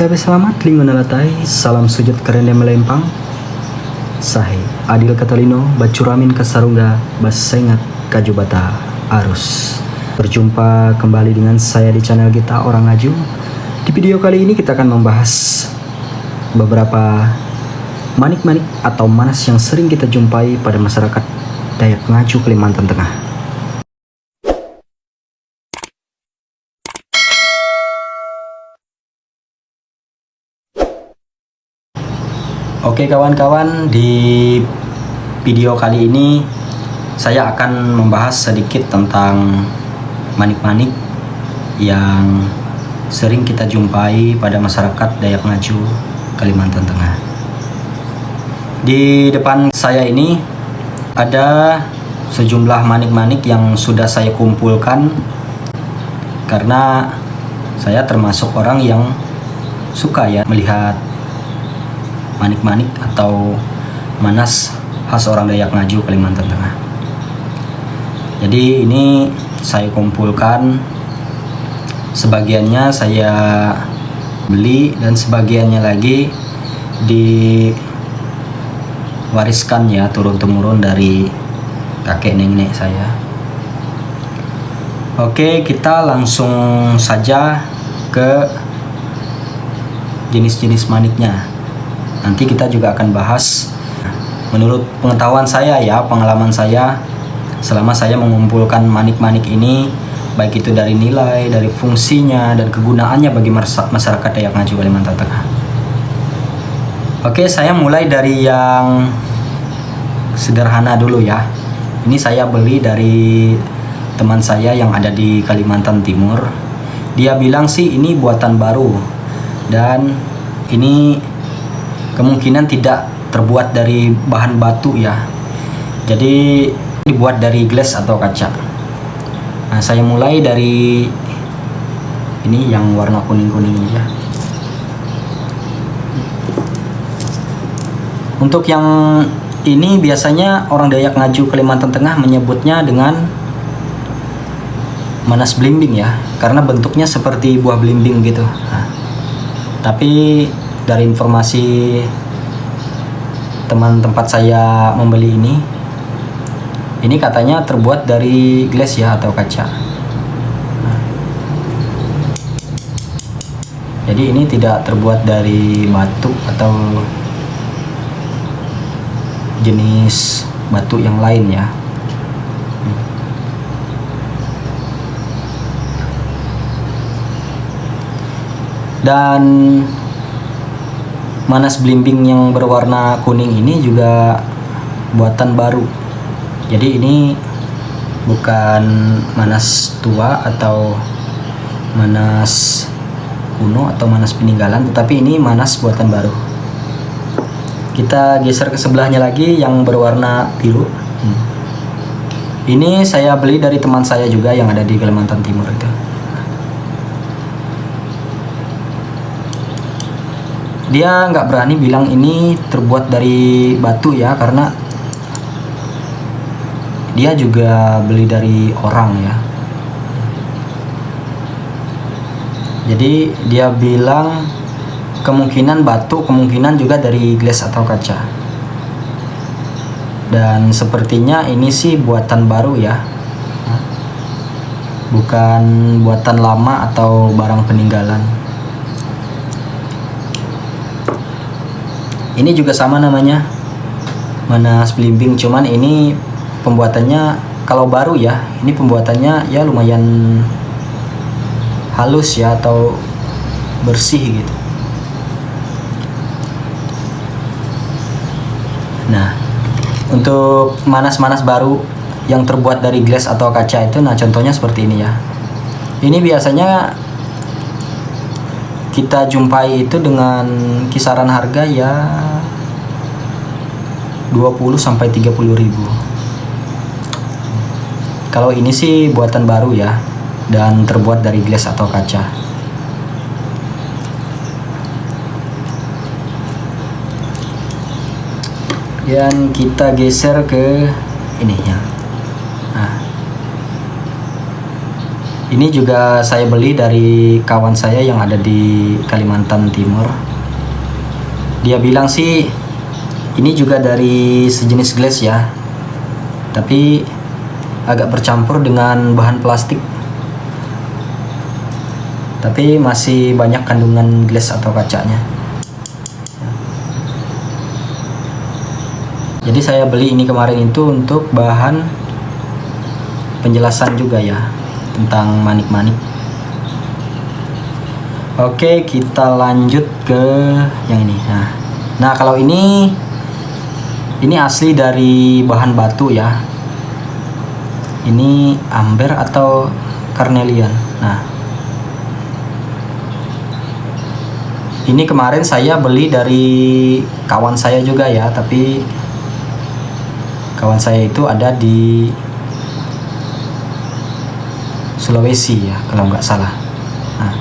Sahabat selamat lingun alatai, salam sujud kerende melempang. Sahe, adil katalino, bacuramin kasarungga, basengat kajubata arus. Berjumpa kembali dengan saya di channel kita Orang Ngaju. Di video kali ini kita akan membahas beberapa manik-manik atau manas yang sering kita jumpai pada masyarakat Dayak Ngaju Kalimantan Tengah. Oke kawan-kawan, di video kali ini saya akan membahas sedikit tentang manik-manik yang sering kita jumpai pada masyarakat Dayak Ngaju Kalimantan Tengah. Di depan saya ini ada sejumlah manik-manik yang sudah saya kumpulkan karena saya termasuk orang yang suka ya melihat manik-manik atau manas khas orang Dayak Ngaju Kalimantan Tengah. Jadi ini saya kumpulkan, sebagiannya saya beli dan sebagiannya lagi diwariskan ya turun-temurun dari kakek nenek saya. Oke, kita langsung saja ke jenis-jenis maniknya. Nanti kita juga akan bahas menurut pengetahuan saya ya, pengalaman saya selama saya mengumpulkan manik-manik ini, baik itu dari nilai, dari fungsinya, dan kegunaannya bagi masyarakat Dayak Ngaju Kalimantan Tengah. Oke, saya mulai dari yang sederhana dulu ya. Ini saya beli dari teman saya yang ada di Kalimantan Timur. Dia bilang sih ini buatan baru dan ini kemungkinan tidak terbuat dari bahan batu ya, jadi dibuat dari glass atau kaca. Nah, saya mulai dari ini yang warna kuning-kuning ini ya. Untuk yang ini biasanya orang Dayak Ngaju Kalimantan Tengah menyebutnya dengan manas blimbing ya, karena bentuknya seperti buah blimbing gitu. Nah, tapi dari informasi teman tempat saya membeli ini katanya terbuat dari glass ya atau kaca. Nah, jadi ini tidak terbuat dari batu atau jenis batu yang lain ya. Dan manas blimbing yang berwarna kuning ini juga buatan baru. Jadi ini bukan manas tua atau manas kuno atau manas peninggalan, tetapi ini manas buatan baru. Kita geser ke sebelahnya lagi yang berwarna biru. Ini saya beli dari teman saya juga yang ada di Kalimantan Timur itu. Dia nggak berani bilang ini terbuat dari batu ya, karena dia juga beli dari orang ya. Jadi dia bilang kemungkinan batu, kemungkinan juga dari glass atau kaca. Dan sepertinya ini sih buatan baru ya, bukan buatan lama atau barang peninggalan. Ini juga sama namanya, manas blimbing, cuman ini pembuatannya kalau baru ya, ini pembuatannya ya lumayan halus ya atau bersih gitu. Nah, untuk manas-manas baru yang terbuat dari glass atau kaca itu, nah contohnya seperti ini ya. Ini biasanya kita jumpai itu dengan kisaran harga ya 20 sampai 30 ribu. Kalau ini sih buatan baru ya dan terbuat dari glass atau kaca. Dan kita geser ke ini ya. Nah, Ini juga saya beli dari kawan saya yang ada di Kalimantan Timur. Dia bilang sih ini juga dari sejenis glass ya, tapi agak bercampur dengan bahan plastik. Tapi masih banyak kandungan glass atau kacanya. Jadi saya beli ini kemarin itu untuk bahan penjelasan juga ya tentang manik-manik. Oke, kita lanjut ke yang ini. Nah, kalau ini asli dari bahan batu ya. Ini amber atau carnelian. Nah, ini kemarin saya beli dari kawan saya juga ya, tapi kawan saya itu ada di Sulawesi ya, kalau nggak salah. Nah,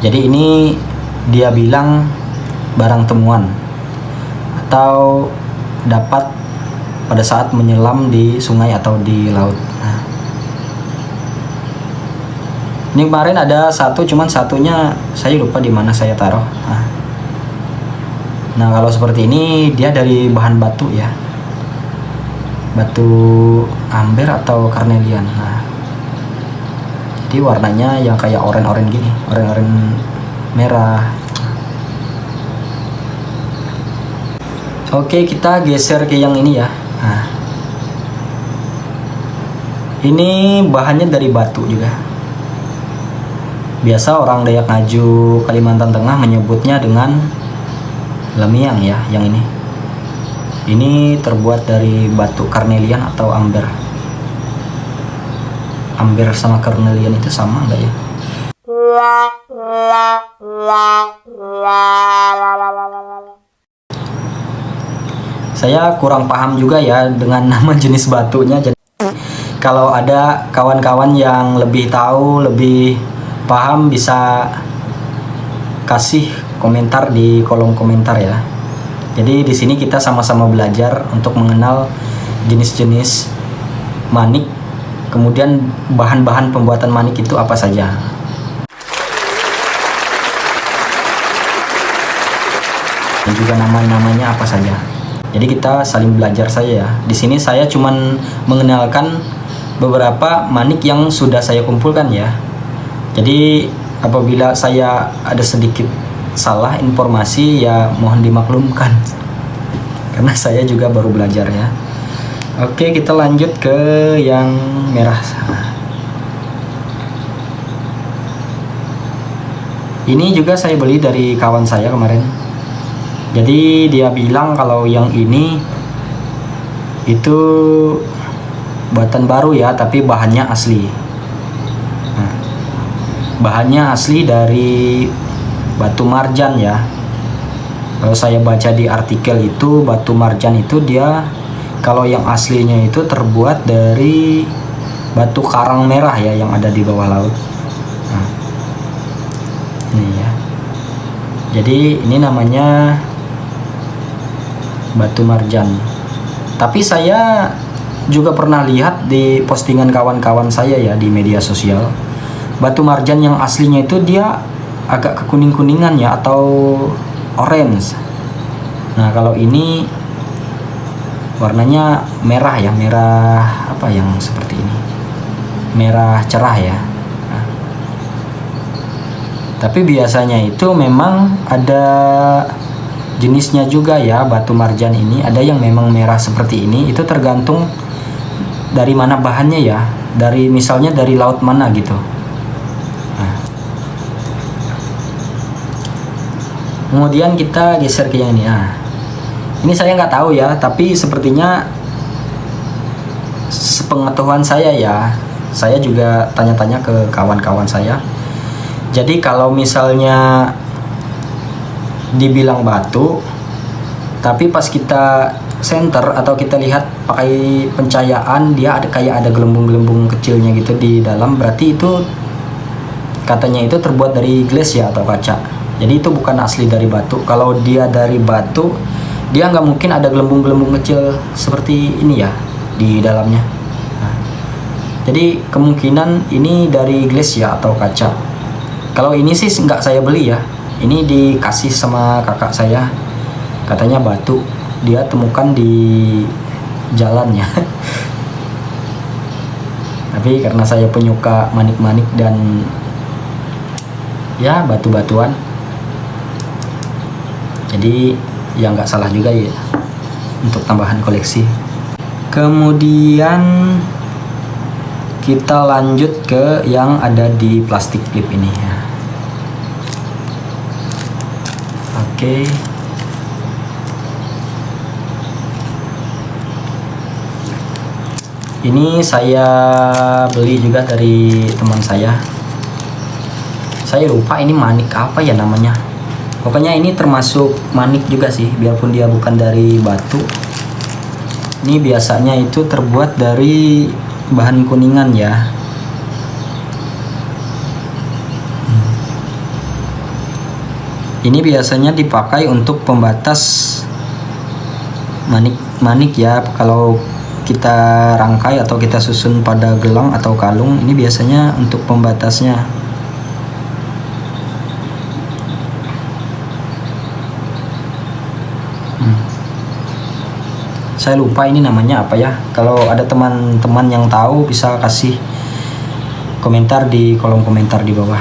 jadi ini dia bilang barang temuan atau dapat pada saat menyelam di sungai atau di laut. Nah, ini kemarin ada satu, cuman satunya saya lupa di mana saya taruh. Nah, kalau seperti ini dia dari bahan batu ya, batu amber atau carnelian. Nah, jadi warnanya yang kayak oranye-oranye gini, oranye-oranye merah. Oke, kita geser ke yang ini ya. Nah, ini bahannya dari batu juga. Biasa orang Dayak Ngaju Kalimantan Tengah menyebutnya dengan lemiang ya, yang ini. Ini terbuat dari batu carnelian atau amber. Amber sama carnelian itu sama enggak ya? Saya kurang paham juga ya dengan nama jenis batunya. Jadi kalau ada kawan-kawan yang lebih tahu, lebih paham, bisa kasih komentar di kolom komentar ya. Jadi di sini kita sama-sama belajar untuk mengenal jenis-jenis manik, kemudian bahan-bahan pembuatan manik itu apa saja. Dan juga nama-namanya apa saja. Jadi kita saling belajar saja ya. Di sini saya cuman mengenalkan beberapa manik yang sudah saya kumpulkan ya. Jadi apabila saya ada sedikit salah informasi ya mohon dimaklumkan. Karena saya juga baru belajar ya. Oke, kita lanjut ke yang merah. Ini juga saya beli dari kawan saya kemarin. Jadi dia bilang kalau yang ini itu buatan baru ya, tapi bahannya asli. Nah, bahannya asli dari batu marjan ya. Kalau saya baca di artikel itu batu marjan itu dia kalau yang aslinya itu terbuat dari batu karang merah ya yang ada di bawah laut. Nah, ini ya. Jadi ini namanya batu marjan. Tapi saya juga pernah lihat di postingan kawan-kawan saya ya di media sosial. Batu marjan yang aslinya itu dia agak kekuning-kuningan ya atau orange. Nah, kalau ini warnanya merah ya, merah apa yang seperti ini. Merah cerah ya. Nah, tapi biasanya itu memang ada jenisnya juga ya batu marjan ini. Ada yang memang merah seperti ini, itu tergantung dari mana bahannya ya, dari misalnya dari laut mana gitu. Nah, kemudian kita geser ke yang ini. Nah, ini saya nggak tahu ya, tapi sepertinya sepengetahuan saya ya, saya juga tanya-tanya ke kawan-kawan saya. Jadi kalau misalnya dibilang batu, tapi pas kita center atau kita lihat pakai pencahayaan dia ada kayak ada gelembung-gelembung kecilnya gitu di dalam, berarti itu katanya itu terbuat dari glass ya atau kaca. Jadi itu bukan asli dari batu. Kalau dia dari batu, dia nggak mungkin ada gelembung-gelembung kecil seperti ini ya di dalamnya. Nah, Jadi kemungkinan ini dari glass ya atau kaca. Kalau ini sih nggak saya beli ya. Ini dikasih sama kakak saya. Katanya batu dia temukan di jalannya. Tapi karena saya penyuka manik-manik dan ya batu-batuan, jadi ya nggak salah juga ya untuk tambahan koleksi. Kemudian kita lanjut ke yang ada di plastik clip ini ya. Oke. Ini saya beli juga dari teman saya. Saya lupa ini manik apa ya namanya. Pokoknya ini termasuk manik juga sih, biarpun dia bukan dari batu. Ini biasanya itu terbuat dari bahan kuningan ya. Ini biasanya dipakai untuk pembatas manik-manik ya. Kalau kita rangkai atau kita susun pada gelang atau kalung, ini biasanya untuk pembatasnya. Saya lupa ini namanya apa ya. Kalau ada teman-teman yang tahu bisa kasih komentar di kolom komentar di bawah.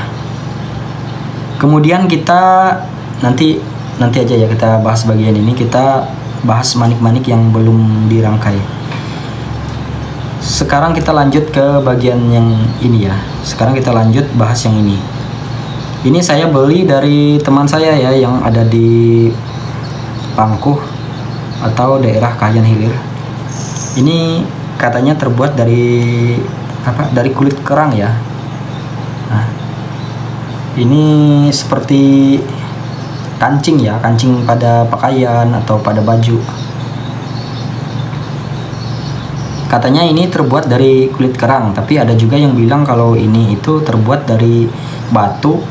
Kemudian kita nanti aja ya kita bahas bagian ini. Kita bahas manik-manik yang belum dirangkai. Sekarang kita lanjut ke bagian yang ini ya. Sekarang kita lanjut bahas yang ini. Ini saya beli dari teman saya ya yang ada di Pangkuh atau daerah Kahayan Hilir. Ini katanya terbuat dari apa? Dari kulit kerang ya. Nah, ini seperti kancing ya, kancing pada pakaian atau pada baju. Katanya ini terbuat dari kulit kerang, tapi ada juga yang bilang kalau ini itu terbuat dari batu.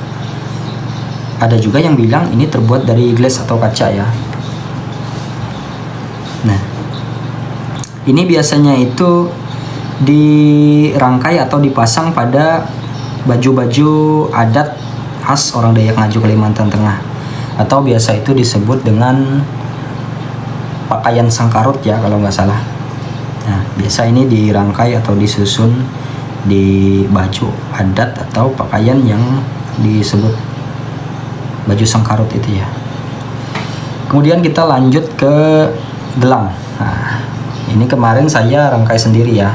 Ada juga yang bilang ini terbuat dari glass atau kaca ya. Nah, ini biasanya itu dirangkai atau dipasang pada baju-baju adat khas orang Dayak Ngaju Kalimantan Tengah, atau biasa itu disebut dengan pakaian sangkarut ya kalau nggak salah. Nah, biasa ini dirangkai atau disusun di baju adat atau pakaian yang disebut baju sangkarut itu ya. Kemudian kita lanjut ke gelang. Nah, ini kemarin saya rangkai sendiri ya.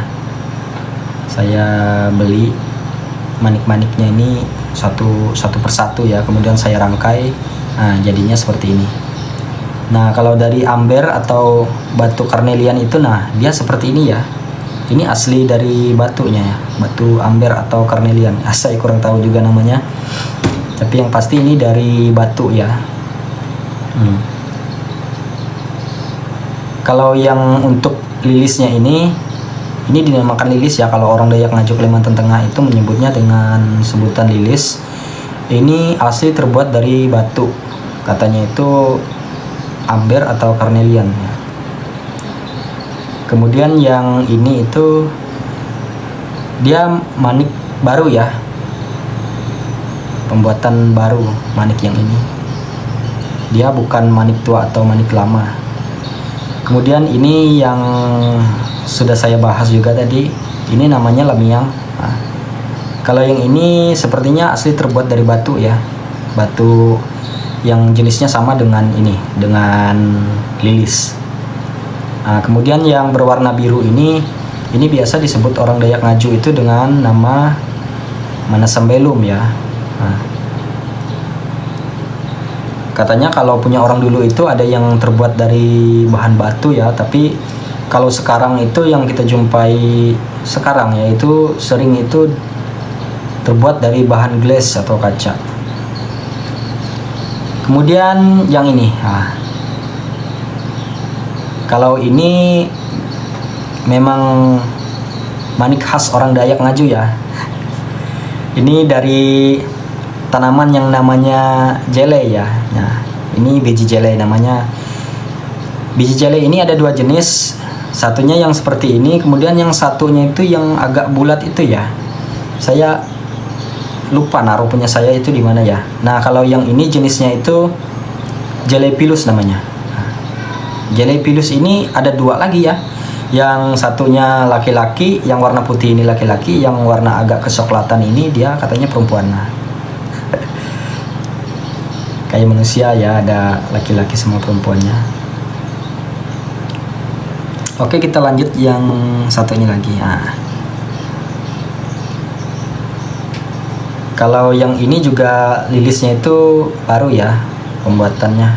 Saya beli manik-maniknya ini satu persatu ya, kemudian saya rangkai. Nah, jadinya seperti ini. Nah, kalau dari amber atau batu karnelian itu, nah dia seperti ini ya. Ini asli dari batunya ya, batu amber atau karnelian. Saya kurang tahu juga namanya. Tapi yang pasti ini dari batu ya. Kalau yang untuk lilisnya ini dinamakan lilis ya. Kalau orang Dayak Ngaju Kalimantan Tengah itu menyebutnya dengan sebutan lilis. Ini asli terbuat dari batu. Katanya itu amber atau karnelian ya. Kemudian yang ini itu dia manik baru ya, pembuatan baru manik yang ini. Dia bukan manik tua atau manik lama. Kemudian ini yang sudah saya bahas juga tadi, ini namanya lamiang. Nah, kalau yang ini sepertinya asli terbuat dari batu ya, batu yang jenisnya sama dengan ini, dengan lilis. Nah, kemudian yang berwarna biru ini biasa disebut orang Dayak Ngaju itu dengan nama Manasambelum ya. Nah, katanya kalau punya orang dulu itu ada yang terbuat dari bahan batu ya, tapi kalau sekarang itu yang kita jumpai sekarang ya itu sering itu terbuat dari bahan glass atau kaca. Kemudian yang ini, nah, kalau ini memang manik khas orang Dayak Ngaju ya. Ini dari tanaman yang namanya jelai ya. Nah, ini biji jelai namanya. Biji jelai ini ada dua jenis. Satunya yang seperti ini, kemudian yang satunya itu yang agak bulat itu ya. Saya lupa naruh punya saya itu di mana ya. Nah, kalau yang ini jenisnya itu Jalepilus namanya. Jalepilus ini ada dua lagi ya. Yang satunya laki-laki, yang warna putih ini laki-laki, yang warna agak kesoklatan ini dia katanya perempuan. Nah, kayak manusia ya, ada laki-laki sama perempuannya. Oke, kita lanjut yang satunya lagi. Nah, kalau yang ini juga lilisnya itu baru ya pembuatannya,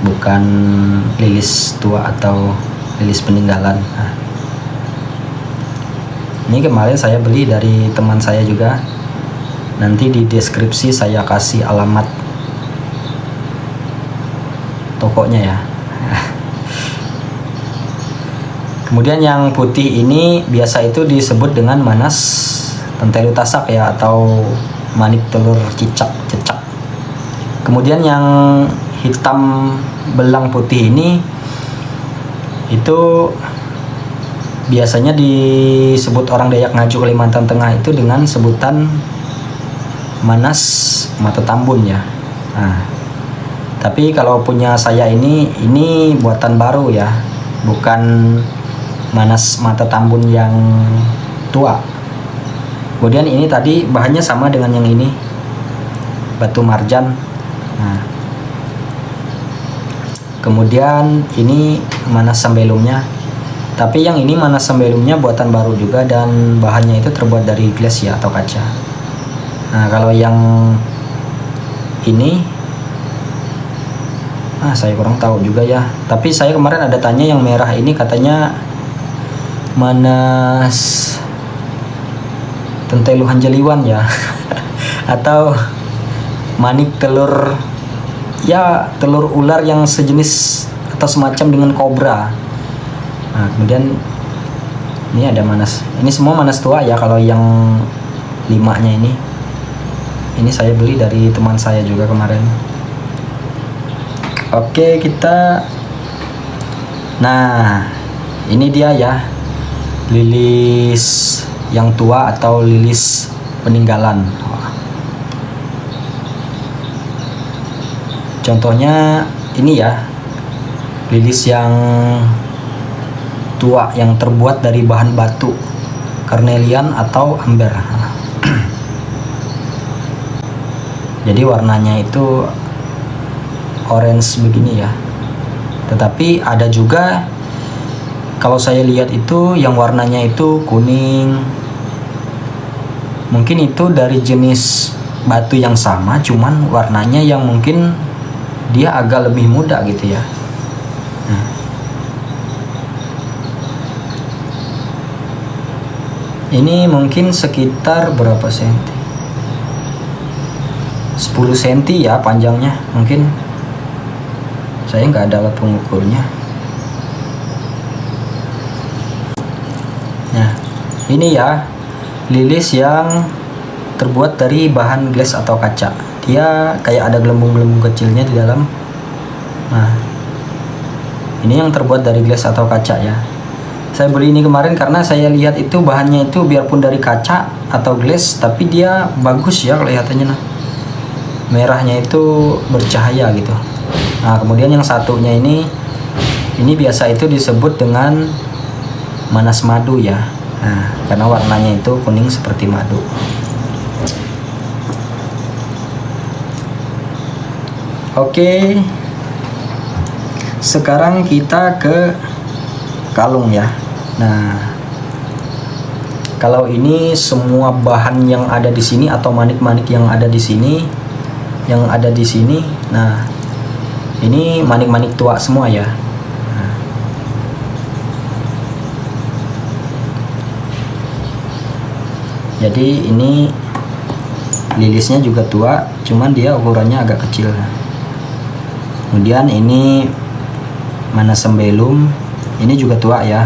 bukan lilis tua atau lilis peninggalan. Nah, ini kemarin saya beli dari teman saya juga. Nanti di deskripsi saya kasih alamat tokonya ya. Kemudian yang putih ini biasa itu disebut dengan manas tentelu tasak ya, atau manik telur cicak. Kemudian yang hitam belang putih ini itu biasanya disebut orang Dayak Ngaju Kalimantan Tengah itu dengan sebutan manas mata tambun ya. Nah, tapi kalau punya saya ini buatan baru ya, bukan manas mata tambun yang tua. Kemudian ini tadi bahannya sama dengan yang ini, batu marjan. Nah, kemudian ini manas sembelumnya, tapi yang ini manas sembelumnya buatan baru juga dan bahannya itu terbuat dari glass ya atau kaca. Nah, kalau yang ini saya kurang tahu juga ya, tapi saya kemarin ada tanya yang merah ini katanya manas tentelu hanjaliwan ya atau manik telur ya, telur ular yang sejenis atau semacam dengan kobra. Nah, kemudian ini ada manas, ini semua manas tua ya. Kalau yang 5-nya ini saya beli dari teman saya juga kemarin. Oke, nah ini dia ya, lilis yang tua atau lilis peninggalan. Contohnya ini ya, lilis yang tua yang terbuat dari bahan batu karnelian atau amber. Jadi warnanya itu orange begini ya. Tetapi ada juga kalau saya lihat itu yang warnanya itu kuning. Mungkin itu dari jenis batu yang sama, cuman warnanya yang mungkin dia agak lebih muda gitu ya. Nah, ini mungkin sekitar berapa senti? 10 senti ya panjangnya mungkin. Saya nggak ada alat pengukurnya. Nah, ini ya lilis yang terbuat dari bahan glass atau kaca. Dia kayak ada gelembung-gelembung kecilnya di dalam. Nah, ini yang terbuat dari glass atau kaca ya. Saya beli ini kemarin karena saya lihat itu bahannya itu biarpun dari kaca atau glass, tapi dia bagus ya kelihatannya. Nah, merahnya itu bercahaya gitu. Nah, kemudian yang satunya ini biasa itu disebut dengan manas madu ya. Nah, karena warnanya itu kuning seperti madu. Oke, sekarang kita ke kalung ya. Nah, kalau ini semua bahan yang ada di sini atau manik-manik yang ada di sini, nah ini manik-manik tua semua ya. Nah, jadi ini lilisnya juga tua, cuman dia ukurannya agak kecil. Kemudian ini manas sembelum, ini juga tua ya.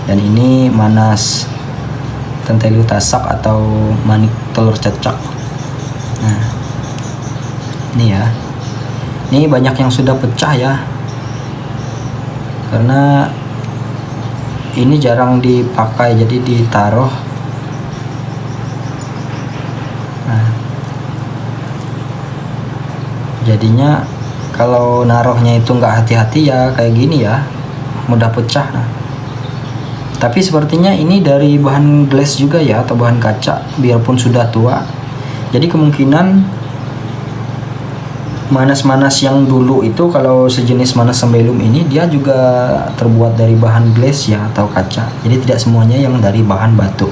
Dan ini manas tentelu tasak atau manik telur cecak. Nah, ini ya. Ini banyak yang sudah pecah ya. Karena ini jarang dipakai, jadi ditaruh. Nah, jadinya kalau naruhnya itu nggak hati-hati ya kayak gini ya, mudah pecah. Nah, tapi sepertinya ini dari bahan glass juga ya, atau bahan kaca, biarpun sudah tua. Jadi kemungkinan manas-manas yang dulu itu, kalau sejenis manas sembelum ini, dia juga terbuat dari bahan glass ya, atau kaca. Jadi tidak semuanya yang dari bahan batu.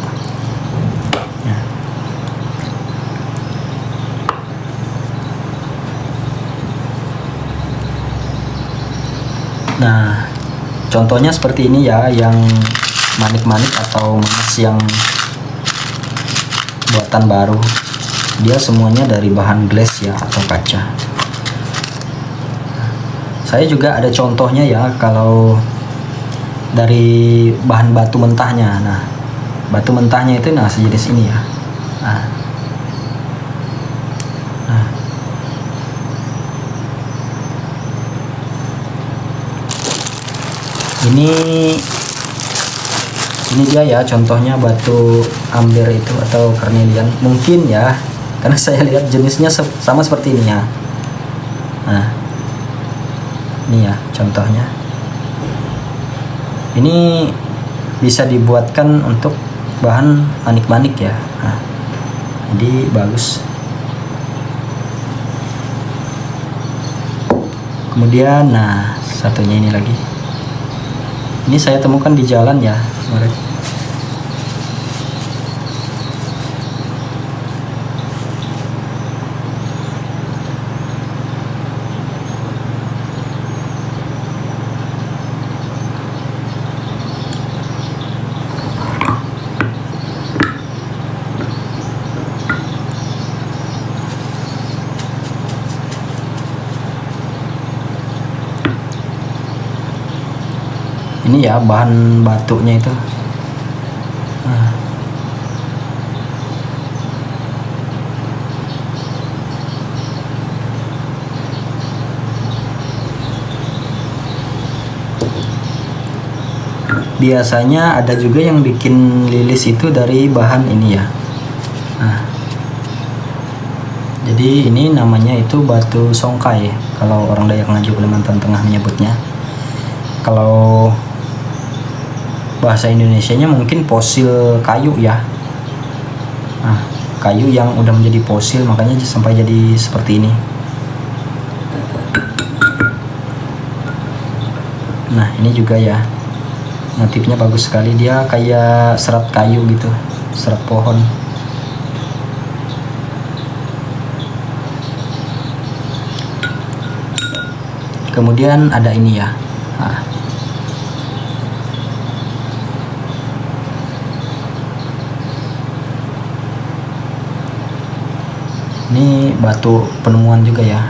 Nah, contohnya seperti ini ya, yang manik-manik atau manas yang buatan baru, dia semuanya dari bahan glass ya, atau kaca. Saya juga ada contohnya ya, kalau dari bahan batu mentahnya. Nah, batu mentahnya itu nah sejenis ini ya. Nah, ini dia ya contohnya batu amber itu atau karnelian mungkin ya, karena saya lihat jenisnya sama seperti ini ya. Nah, ini ya contohnya. Ini bisa dibuatkan untuk bahan manik-manik ya. Nah, jadi bagus. Kemudian nah satunya ini lagi. Ini saya temukan di jalan ya kemarin. Ini ya bahan batunya itu. Nah, biasanya ada juga yang bikin lilis itu dari bahan ini ya. Nah, jadi ini namanya itu batu songkai kalau orang Dayak Ngaju Kalimantan Tengah menyebutnya. Kalau bahasa Indonesianya mungkin fosil kayu ya. Nah, kayu yang udah menjadi fosil, makanya sampai jadi seperti ini. Nah, ini juga ya, motifnya bagus sekali, dia kayak serat kayu gitu, serat pohon. Kemudian ada ini ya. Nah, ini batu penemuan juga ya.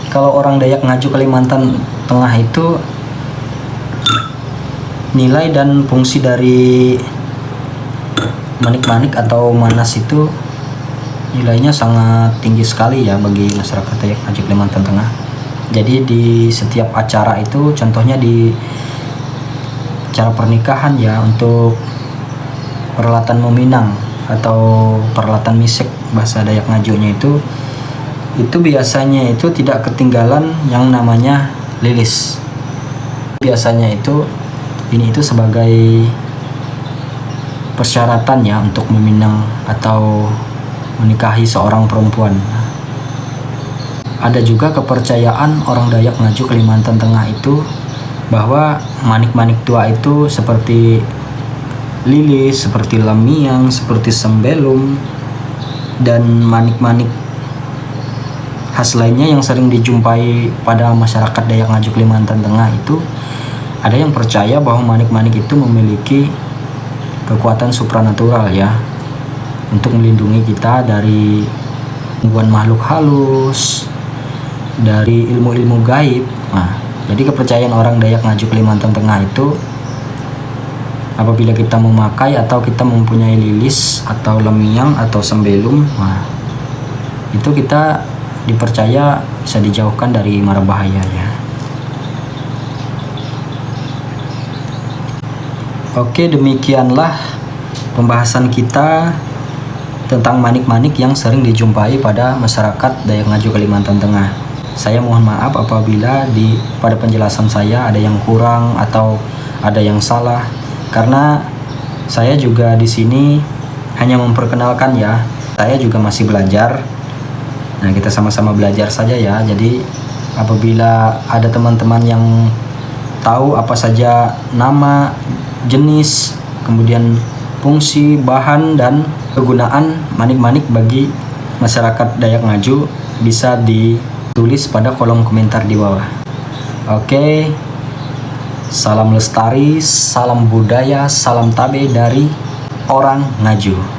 Kalau orang Dayak Ngaju Kalimantan Tengah itu nilai dan fungsi dari manik-manik atau manas itu nilainya sangat tinggi sekali ya bagi masyarakat Dayak Ngaju Kalimantan Tengah. Jadi di setiap acara itu, contohnya di acara pernikahan ya, untuk peralatan meminang atau peralatan misek bahasa Dayak Ngajunya itu biasanya itu tidak ketinggalan yang namanya lilis. Biasanya itu sebagai persyaratan ya untuk meminang atau menikahi seorang perempuan. Ada juga kepercayaan orang Dayak Ngaju Kalimantan Tengah itu bahwa manik-manik tua itu seperti lilis, seperti lamiang, seperti sembelum, dan manik-manik khas lainnya yang sering dijumpai pada masyarakat Dayak Ngaju Kalimantan Tengah itu, ada yang percaya bahwa manik-manik itu memiliki kekuatan supranatural ya, untuk melindungi kita dari gangguan makhluk halus, dari ilmu-ilmu gaib. Nah, jadi kepercayaan orang Dayak Ngaju Kalimantan Tengah itu, apabila kita memakai atau kita mempunyai lilis atau lemiang atau sembelum, nah, itu kita dipercaya bisa dijauhkan dari mara bahaya ya. Oke, demikianlah pembahasan kita tentang manik-manik yang sering dijumpai pada masyarakat Dayak Ngaju Kalimantan Tengah. Saya mohon maaf apabila pada penjelasan saya ada yang kurang atau ada yang salah, karena saya juga di sini hanya memperkenalkan ya. Saya juga masih belajar. Nah, kita sama-sama belajar saja ya. Jadi apabila ada teman-teman yang tahu apa saja nama, jenis, kemudian fungsi, bahan, dan kegunaan manik-manik bagi masyarakat Dayak Ngaju, bisa ditulis pada kolom komentar di bawah. Oke, salam lestari, salam budaya, salam tabe dari orang Ngaju.